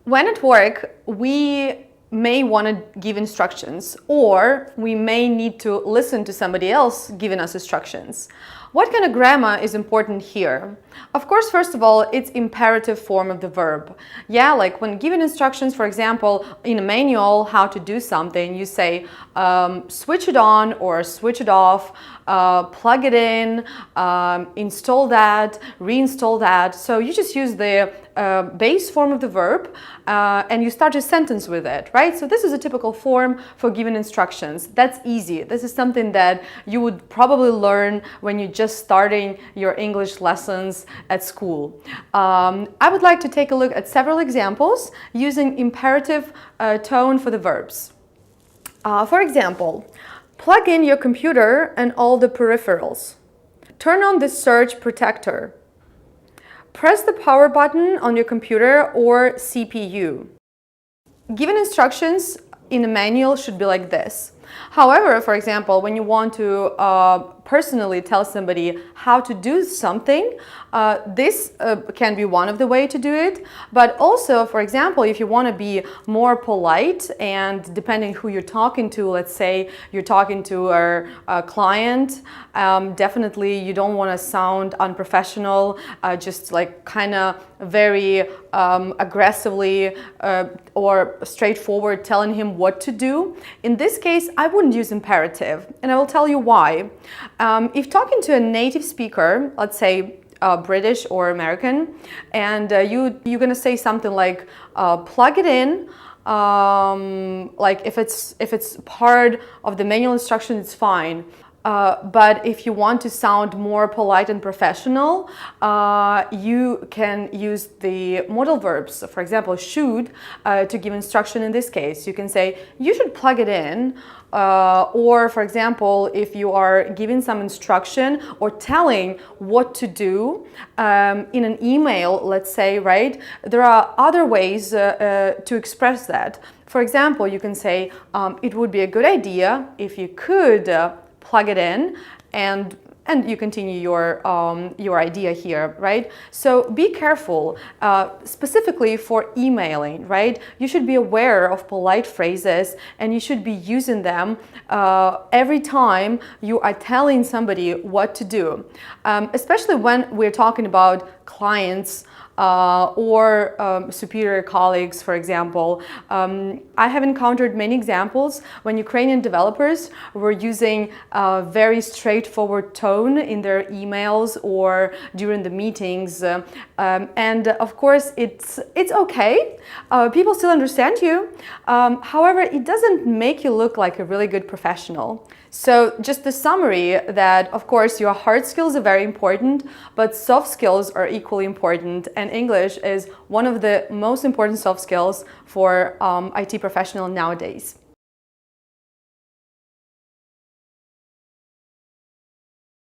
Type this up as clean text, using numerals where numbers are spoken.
When at work, we may want to give instructions, or we may need to listen to somebody else giving us instructions. What kind of grammar is important here? Of course, first of all, it's imperative form of the verb. Yeah, like when given instructions, for example, in a manual, how to do something, you say switch it on or switch it off, plug it in, install that, reinstall that. So you just use the base form of the verb and you start a sentence with it, right? So this is a typical form for given instructions. That's easy. This is something that you would probably learn when you're just starting your English lessons at school. I would like to take a look at several examples using imperative tone for the verbs. For example, plug in your computer and all the peripherals. Turn on the surge protector. Press the power button on your computer or CPU. Given instructions in a manual should be like this. However, for example, when you want to personally tell somebody how to do something, this can be one of the ways to do it. But also, for example, if you want to be more polite and depending who you're talking to, let's say you're talking to a client, definitely you don't want to sound unprofessional, just like kind of very aggressively or straightforward telling him what to do. In this case, I wouldn't use imperative, and I will tell you why. If talking to a native speaker, let's say British or American, and you're gonna say something like plug it in, like if it's part of the manual instruction, it's fine. But if you want to sound more polite and professional, you can use the modal verbs. For example, should to give instruction in this case. You can say, you should plug it in. Or, for example, if you are giving some instruction or telling what to do in an email, let's say, right? There are other ways to express that. For example, you can say, it would be a good idea if you could plug it in, and you continue your idea here, right? So be careful, specifically for emailing, right? You should be aware of polite phrases and you should be using them every time you are telling somebody what to do, especially when we're talking about clients or superior colleagues, for example. I have encountered many examples when Ukrainian developers were using a very straightforward tone in their emails or during the meetings. And of course, it's okay. People still understand you. However, it doesn't make you look like a really good professional. So just the summary that, of course, your hard skills are very important, but soft skills are equally important. And English is one of the most important soft skills for IT professionals nowadays.